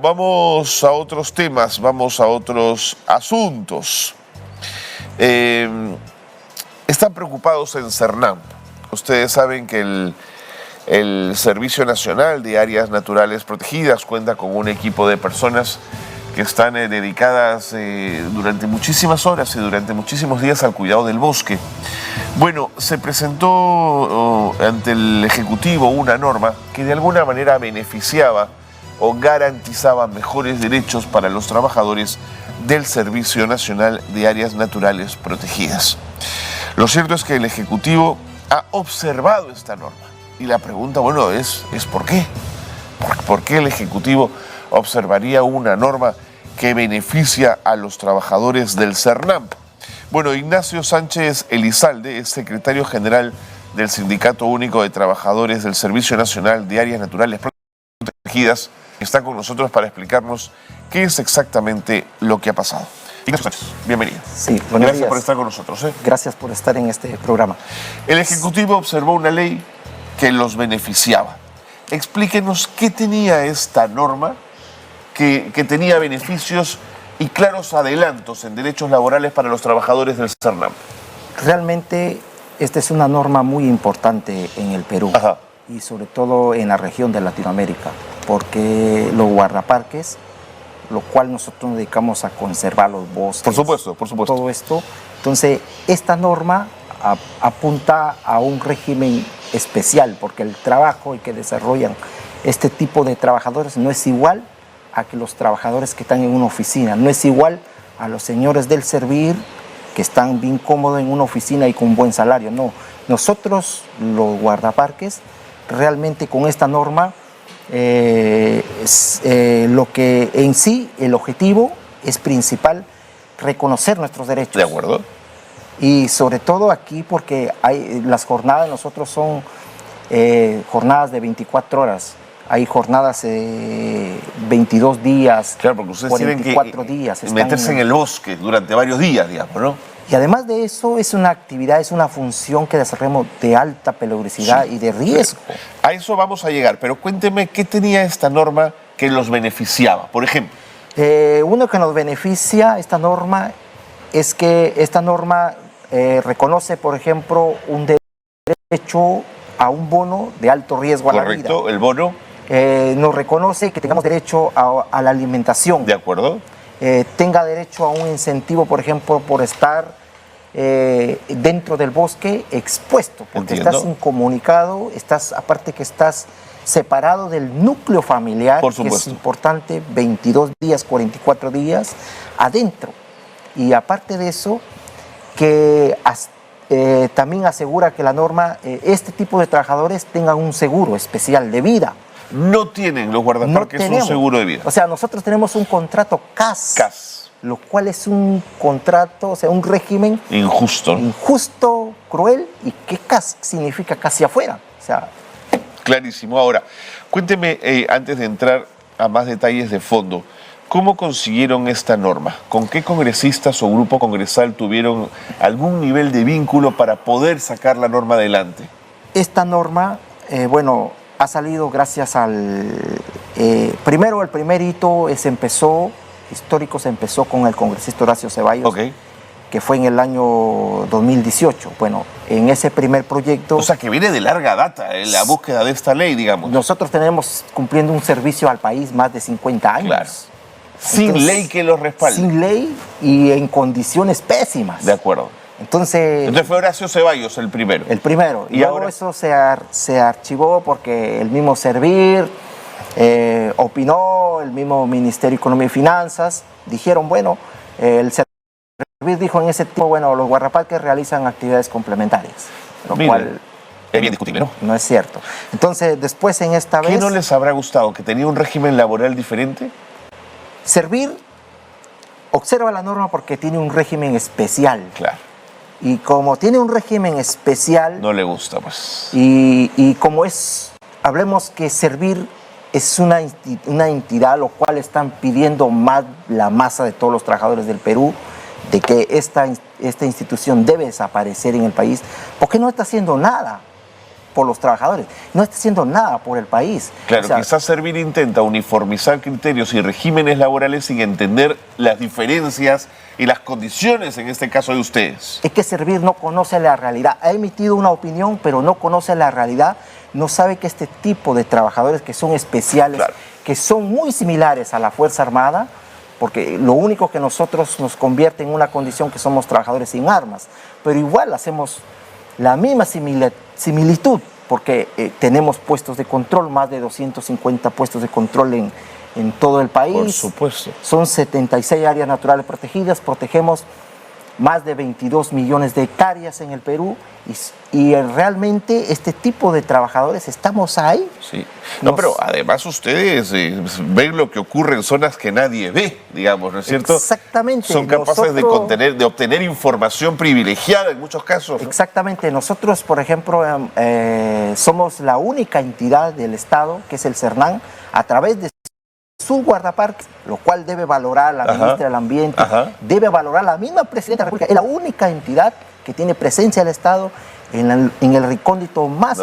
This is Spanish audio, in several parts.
Vamos a otros temas, vamos a otros asuntos. Están preocupados en Cernam. Ustedes saben que el Servicio Nacional de Áreas Naturales Protegidas cuenta con un equipo de personas que están dedicadas durante muchísimas horas y durante muchísimos días al cuidado del bosque. Bueno, se presentó ante el Ejecutivo una norma que de alguna manera beneficiaba o garantizaba mejores derechos para los trabajadores del Servicio Nacional de Áreas Naturales Protegidas. Lo cierto es que el Ejecutivo ha observado esta norma y la pregunta, bueno, es ¿por qué? ¿Por qué el Ejecutivo observaría una norma que beneficia a los trabajadores del Cernam? Bueno, Ignacio Sánchez Elizalde es secretario general del Sindicato Único de Trabajadores del Servicio Nacional de Áreas Naturales Protegidas. Está con nosotros para explicarnos qué es exactamente lo que ha pasado. Ignacio Sánchez, bienvenido. Sí, buenos Gracias días. por estar con nosotros. Gracias por estar en este programa. El Ejecutivo observó una ley que los beneficiaba. Explíquenos qué tenía esta norma que tenía beneficios y claros adelantos en derechos laborales para los trabajadores del Cernam. Realmente esta es una norma muy importante en el Perú. Ajá. Y sobre todo en la región de Latinoamérica, porque los guardaparques, lo cual nosotros nos dedicamos a conservar los bosques. Por supuesto. Todo esto. Entonces, esta norma apunta a un régimen especial, porque el trabajo que desarrollan este tipo de trabajadores no es igual a que los trabajadores que están en una oficina, no es igual a los señores del servir que están bien cómodos en una oficina y con un buen salario. No, nosotros los guardaparques realmente con esta norma lo que en sí el objetivo es principal reconocer nuestros derechos. ¿De acuerdo? Y sobre todo aquí porque las jornadas de nosotros son jornadas de 24 horas. Hay jornadas de 22 días, claro, porque ustedes 44 tienen que días. meterse en el bosque durante varios días, digamos, ¿no? Y además de eso, es una actividad, es una función que desarrollamos de alta peligrosidad y de riesgo. A eso vamos a llegar, pero cuénteme qué tenía esta norma que los beneficiaba, por ejemplo. Uno que nos beneficia esta norma es que esta norma reconoce, por ejemplo, un derecho a un bono de alto riesgo a la vida. Correcto, el bono. Nos reconoce que tengamos derecho a la alimentación. De acuerdo. Tenga derecho a un incentivo, por ejemplo, por estar dentro del bosque expuesto, porque Entiendo. estás incomunicado, aparte que estás separado del núcleo familiar, Por que supuesto. es importante, 22 días, 44 días adentro. Y aparte de eso, que también asegura que la norma, este tipo de trabajadores tengan un seguro especial de vida. No tienen los guardaparques un seguro de vida. O sea, nosotros tenemos un contrato CAS, lo cual es un contrato, o sea, un régimen injusto, cruel, y ¿qué CAS significa casi afuera? O sea, clarísimo. Ahora, cuénteme, antes de entrar a más detalles de fondo, ¿cómo consiguieron esta norma? ¿Con qué congresistas o grupo congresal tuvieron algún nivel de vínculo para poder sacar la norma adelante? Esta norma, ha salido gracias primero el primer hito histórico se empezó con el congresista Horacio Ceballos, que fue en el año 2018. Bueno, en ese primer proyecto... O sea, que viene de larga data la búsqueda de esta ley, digamos. Nosotros tenemos cumpliendo un servicio al país más de 50 años. Claro. Sin ley que los respalde. Sin ley y en condiciones pésimas. De acuerdo. Entonces fue Horacio Ceballos el primero. El primero. Y luego ahora eso se archivó porque el mismo Servir opinó, el mismo Ministerio de Economía y Finanzas, dijeron, el Servir dijo en ese tiempo, los guardaparques realizan actividades complementarias. Lo cual es bien discutible, ¿no? No es cierto. Entonces, después en esta vez... ¿Qué no les habrá gustado? ¿Que tenía un régimen laboral diferente? Servir observa la norma porque tiene un régimen especial. Claro. Y como tiene un régimen especial... No le gusta, pues. Y como hablemos que Servir es una entidad, lo cual están pidiendo más la masa de todos los trabajadores del Perú, de que esta institución debe desaparecer en el país, porque no está haciendo nada. por los trabajadores, no está haciendo nada por el país. Claro, O sea, quizás Servir intenta uniformizar criterios y regímenes laborales sin entender las diferencias y las condiciones, en este caso de ustedes. es que Servir no conoce la realidad. Ha emitido una opinión, pero no conoce la realidad. No sabe que este tipo de trabajadores que son especiales, Claro, que son muy similares a la Fuerza Armada, porque lo único que nosotros nos convierte en una condición que somos trabajadores sin armas, pero igual hacemos la misma similitud, porque tenemos puestos de control, más de 250 puestos de control en todo el país. por supuesto. Son 76 áreas naturales protegidas, protegemos más de 22 millones de hectáreas en el Perú y realmente este tipo de trabajadores estamos ahí. Sí. No, pero además ustedes ven lo que ocurre en zonas que nadie ve, digamos, ¿no es cierto? Exactamente. Son capaces de obtener información privilegiada en muchos casos, ¿no? Exactamente. Nosotros, por ejemplo, somos la única entidad del Estado, que es el CERNAN, a través de sus guardaparques, lo cual debe valorar la ministra del Ambiente, debe valorar la misma presidenta de la República. Es la única entidad que tiene presencia del Estado en el recóndito más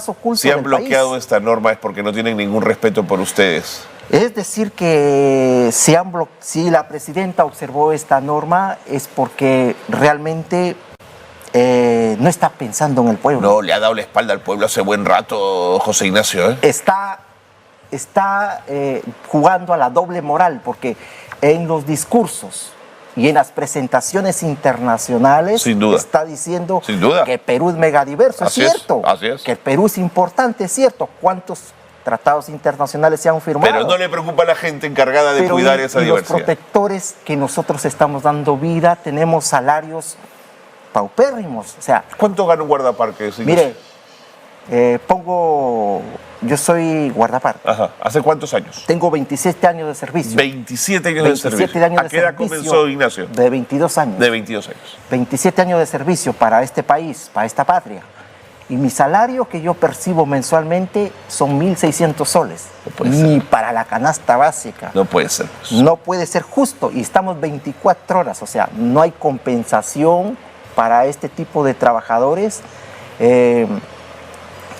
oculto Si han del bloqueado país. esta norma es porque no tienen ningún respeto por ustedes. Es decir, que si la presidenta observó esta norma es porque realmente no está pensando en el pueblo. No, le ha dado la espalda al pueblo hace buen rato, José Ignacio, ¿eh? Está jugando a la doble moral, porque en los discursos y en las presentaciones internacionales Sin duda. está diciendo Sin duda. que Perú es megadiverso, Así es es, cierto, así es. que el Perú es importante, es cierto. ¿Cuántos tratados internacionales se han firmado? Pero no le preocupa a la gente encargada de cuidar esa y los diversidad. protectores que nosotros estamos dando vida, tenemos salarios paupérrimos. O sea, ¿Cuánto gana un guardaparques? mire, yo soy guardaparque. Ajá. ¿Hace cuántos años? Tengo 27 años de servicio. 27 años de 27 servicio. años ¿A de qué edad servicio. comenzó, Ignacio? De 22 años. De 22 años. 27 años de servicio para este país, para esta patria. Y mi salario que yo percibo mensualmente son 1.600 soles. No puede Ni para la canasta básica. No puede ser. No puede ser justo. Y estamos 24 horas. O sea, no hay compensación para este tipo de trabajadores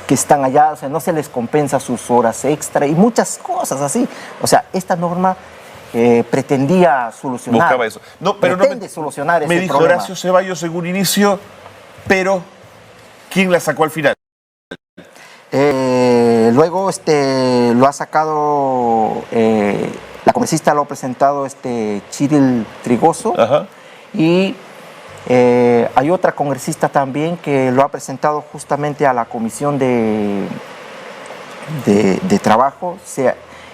que están allá. O sea, no se les compensa sus horas extra y muchas cosas así. O sea, esta norma pretendía solucionar. Buscaba eso. No, pero pretende solucionar ese me dijo problema. Horacio Ceballos en un inicio, pero ¿quién la sacó al final? Luego lo ha sacado, la congresista lo ha presentado Chiril Trigoso. Ajá. Y hay otra congresista también que lo ha presentado justamente a la Comisión de Trabajo.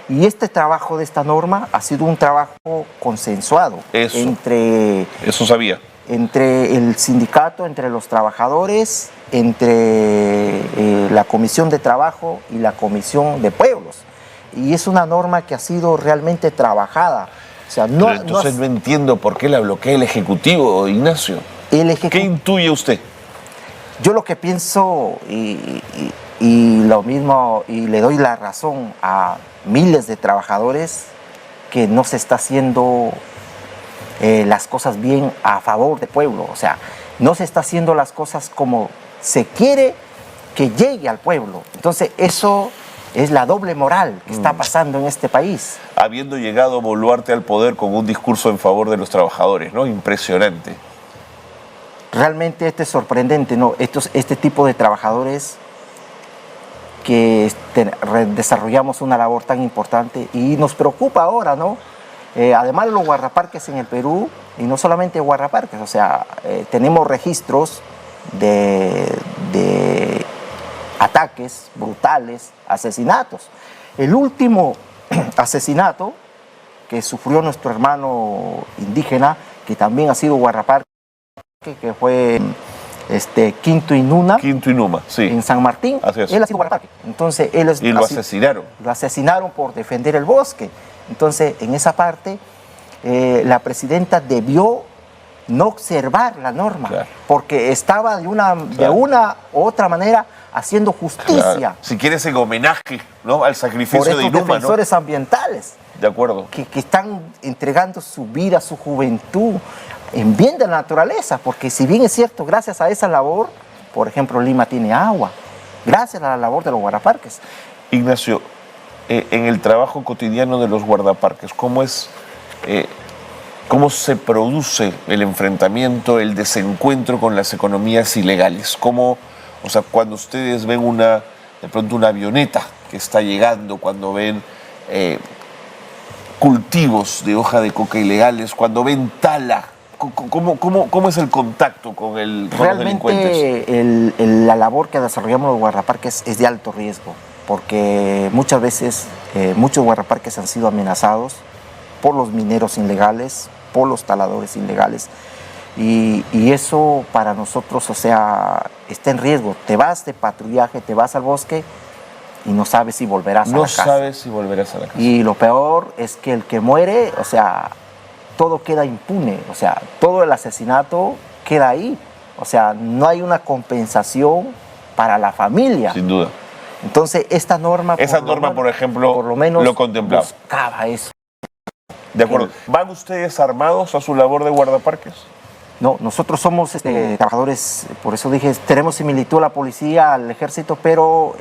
Y este trabajo de esta norma ha sido un trabajo consensuado Eso sabía. entre el sindicato, entre los trabajadores, entre la Comisión de Trabajo y la Comisión de Pueblos. Y es una norma que ha sido realmente trabajada. O sea, Pero entonces no entiendo por qué la bloquea el Ejecutivo, Ignacio. ¿Qué intuye usted? Yo lo que pienso, y lo mismo, y le doy la razón a miles de trabajadores, que no se está haciendo las cosas bien a favor del pueblo. O sea, no se está haciendo las cosas como se quiere que llegue al pueblo. Entonces, eso es la doble moral que está pasando en este país. Habiendo llegado Boluarte al poder con un discurso en favor de los trabajadores, ¿no? Impresionante. Realmente es sorprendente, ¿no? Este tipo de trabajadores que desarrollamos una labor tan importante y nos preocupa ahora, ¿no? Además de los guardaparques en el Perú, y no solamente guardaparques, o sea, tenemos registros de ataques brutales, asesinatos. El último asesinato que sufrió nuestro hermano indígena, que también ha sido guardaparque, que fue Quinto Inuna. Quinto Inuma, sí. En San Martín. Así es. Él ha sido guardaparque. Entonces, y lo asesinaron. Lo asesinaron por defender el bosque. Entonces, en esa parte, la presidenta debió no observar la norma, claro, porque estaba de una u otra manera haciendo justicia. Claro. Si quieres en homenaje, ¿no?, al sacrificio de Inuma, defensores, ¿no?, ambientales. De acuerdo. Que están entregando su vida, su juventud, en bien de la naturaleza, porque si bien es cierto, gracias a esa labor, por ejemplo, Lima tiene agua, gracias a la labor de los guardaparques. Ignacio, en el trabajo cotidiano de los guardaparques, ¿cómo se produce el enfrentamiento, el desencuentro con las economías ilegales? O sea, cuando ustedes ven de pronto una avioneta que está llegando, cuando ven cultivos de hoja de coca ilegales, cuando ven tala, ¿cómo es el contacto con los delincuentes? Realmente la labor que desarrollamos los guardaparques es de alto riesgo, porque muchas veces muchos guardaparques han sido amenazados por los mineros ilegales, por los taladores ilegales, y eso para nosotros, o sea, está en riesgo. Te vas de patrullaje, te vas al bosque y no sabes si volverás a la casa. No sabes si volverás a la casa. Y lo peor es que el que muere, o sea, todo queda impune, o sea, todo el asesinato queda ahí, o sea, no hay una compensación para la familia. Sin duda. Entonces, esta norma... Por ejemplo, por lo menos lo contemplaba. Buscaba eso. De acuerdo. ¿Van ustedes armados a su labor de guardaparques? No, nosotros somos trabajadores, por eso dije, tenemos similitud a la policía, al ejército, pero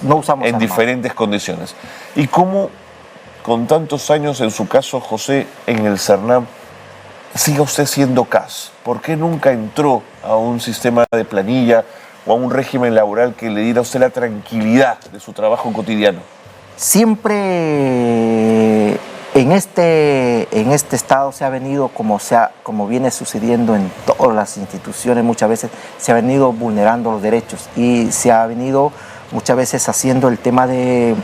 no usamos en armas. Diferentes condiciones. ¿Y cómo, con tantos años, en su caso, José, en el Cernam, sigue usted siendo CAS? ¿Por qué nunca entró a un sistema de planilla o a un régimen laboral que le diera a usted la tranquilidad de su trabajo cotidiano? Siempre en este estado se ha venido, como viene sucediendo en todas las instituciones, muchas veces se ha venido vulnerando los derechos y se ha venido muchas veces haciendo el tema de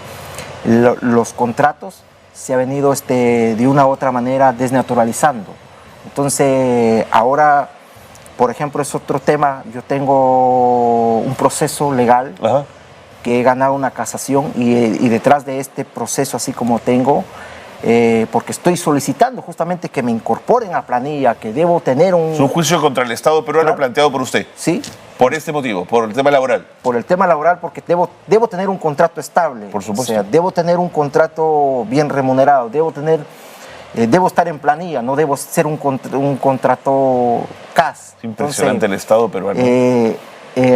los contratos, se ha venido de una u otra manera desnaturalizando. Entonces ahora, por ejemplo, es otro tema, yo tengo un proceso legal. Ajá. Que he ganado una casación y detrás de este proceso, así como tengo, porque estoy solicitando justamente que me incorporen a planilla, que debo tener un... Es un juicio contra el Estado peruano planteado por usted. Sí. ¿Por este motivo? ¿Por el tema laboral? Por el tema laboral, porque debo tener un contrato estable. Por supuesto. O sea, debo tener un contrato bien remunerado, debo estar en planilla, no debo ser un contrato CAS. Es impresionante. Entonces, el Estado peruano.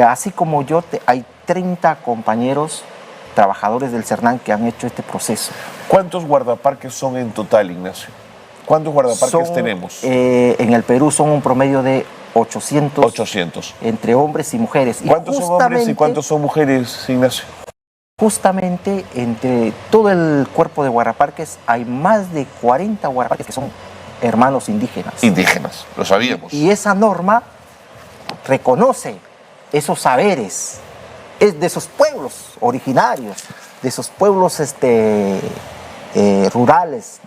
Así como yo, hay 30 compañeros trabajadores del Cernam que han hecho este proceso. ¿Cuántos guardaparques son en total, Ignacio? ¿Cuántos guardaparques tenemos? En el Perú son un promedio de 800. 800. Entre hombres y mujeres. ¿Cuántos son hombres y cuántos son mujeres, Ignacio? Justamente entre todo el cuerpo de guardaparques hay más de 40 guardaparques que son hermanos indígenas. Indígenas, lo sabíamos. Y esa norma reconoce esos saberes, es de esos pueblos originarios, de esos pueblos rurales,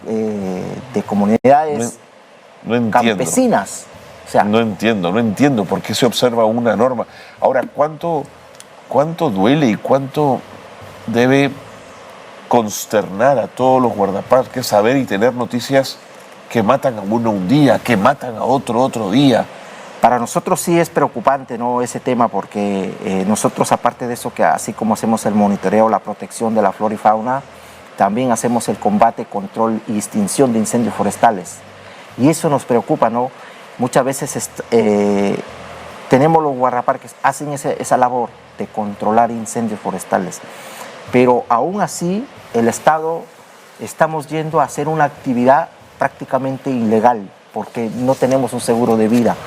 de comunidades campesinas. O sea, no entiendo por qué se observa una norma. Ahora, ¿cuánto duele y cuánto debe consternar a todos los guardaparques saber y tener noticias que matan a uno un día, que matan a otro día? Para nosotros sí es preocupante, ¿no?, ese tema, porque nosotros, aparte de eso, que así como hacemos el monitoreo, la protección de la flora y fauna, también hacemos el combate, control y extinción de incendios forestales. Y eso nos preocupa, ¿no? Muchas veces tenemos los guardaparques, hacen esa labor de controlar incendios forestales, pero aún así el Estado estamos yendo a hacer una actividad prácticamente ilegal, porque no tenemos un seguro de vida.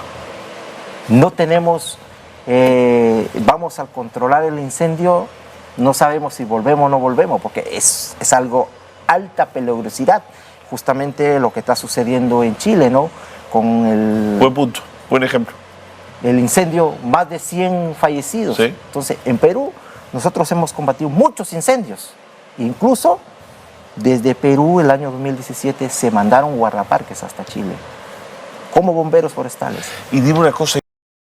No tenemos, vamos a controlar el incendio, no sabemos si volvemos o no volvemos, porque es algo alta peligrosidad, justamente lo que está sucediendo en Chile, ¿no? Con el... Buen punto, buen ejemplo. El incendio, más de 100 fallecidos. Sí. Entonces, en Perú, nosotros hemos combatido muchos incendios, incluso desde Perú, el año 2017, se mandaron guardaparques hasta Chile, como bomberos forestales. Y dime una cosa,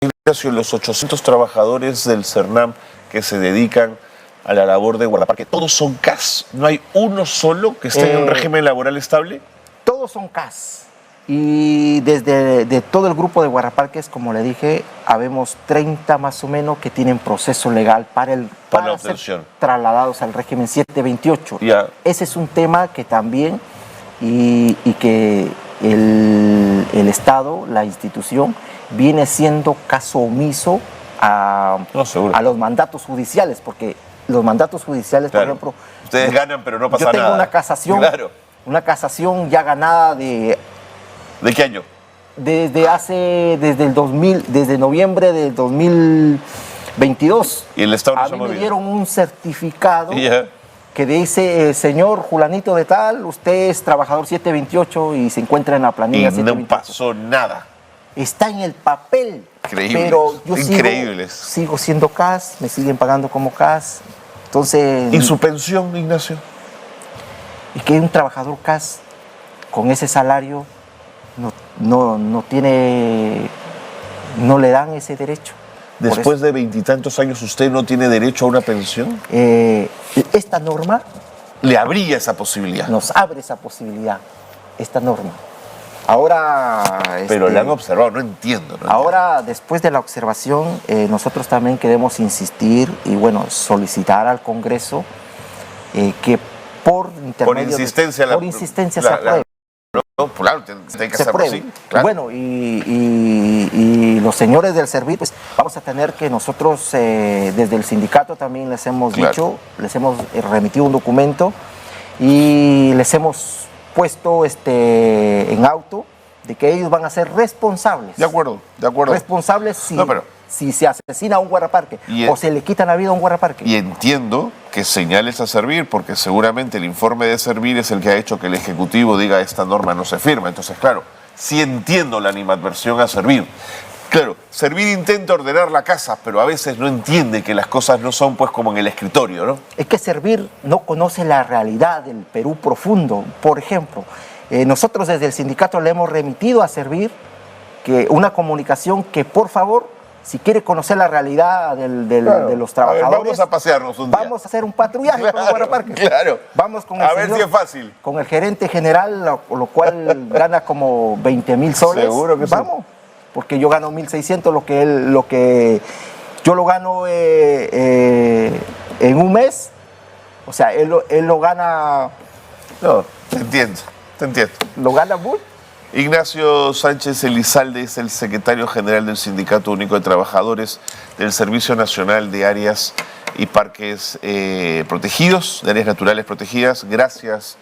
Ignacio, los 800 trabajadores del Cernam que se dedican a la labor de guardaparque, ¿todos son CAS? ¿No hay uno solo que esté en un régimen laboral estable? Todos son CAS. Y de todo el grupo de guardaparques, como le dije, habemos 30 más o menos que tienen proceso legal para la obtención, ser trasladados al régimen 728. Ya. Ese es un tema que también, y que el Estado, la institución, viene siendo caso omiso No, seguro. a los mandatos judiciales, porque los mandatos judiciales, Claro. por ejemplo... Ustedes ganan, pero no pasa yo tengo nada. Claro. Una casación ya ganada ¿De qué año? desde noviembre del 2022. Y el Estado no A se mí ha me movido. dieron un certificado Ya. que dice, señor Julanito de tal, usted es trabajador 728 y se encuentra en la planilla Y no 728. pasó nada. Está en el papel. Increíbles, Pero yo increíbles. sigo siendo CAS, me siguen pagando como CAS. Entonces... ¿Y su pensión, Ignacio? Y que un trabajador CAS con ese salario no le dan ese derecho. Después de 20 y tantos años, ¿usted no tiene derecho a una pensión? Esta norma Le abría esa posibilidad. nos abre esa posibilidad, esta norma. Ahora... Pero le han observado, no entiendo. Ahora, después de la observación, nosotros también queremos insistir y, bueno, solicitar al Congreso que por insistencia se apruebe. No, claro, tiene que hacerlo apruebe. así. Claro. Bueno, y los señores del servicio, pues vamos a tener que nosotros, desde el sindicato también les hemos dicho, les hemos remitido un documento y les hemos puesto en auto de que ellos van a ser responsables. De acuerdo. Responsables si se asesina a un guardaparque o se le quita la vida a un guardaparque. Y entiendo que señales a Servir, porque seguramente el informe de Servir es el que ha hecho que el Ejecutivo diga esta norma no se firma. Entonces, claro, sí entiendo la animadversión a Servir. Claro, Servir intenta ordenar la casa, pero a veces no entiende que las cosas no son pues como en el escritorio, ¿no? Es que Servir no conoce la realidad del Perú profundo. Por ejemplo, nosotros desde el sindicato le hemos remitido a Servir que una comunicación que, por favor, si quiere conocer la realidad de los trabajadores... A ver, vamos a pasearnos un día. Vamos a hacer un patrullaje con el guardaparque. Claro. Vamos con a ver si es fácil. Con el gerente general, lo cual gana como 20,000 soles. Seguro que vamos, sí. Porque yo gano 1,600, lo que yo lo gano en un mes. O sea, él lo gana... No, te entiendo. Lo gana muy... Ignacio Sánchez Elizalde es el secretario general del Sindicato Único de Trabajadores del Servicio Nacional de Áreas y Parques Protegidos, de Áreas Naturales Protegidas. Gracias,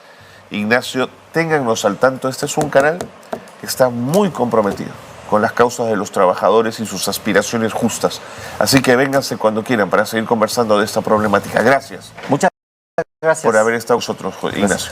Ignacio. Téngannos al tanto, este es un canal que está muy comprometido con las causas de los trabajadores y sus aspiraciones justas. Así que vénganse cuando quieran para seguir conversando de esta problemática. Gracias. Muchas gracias por haber estado con nosotros, Ignacio.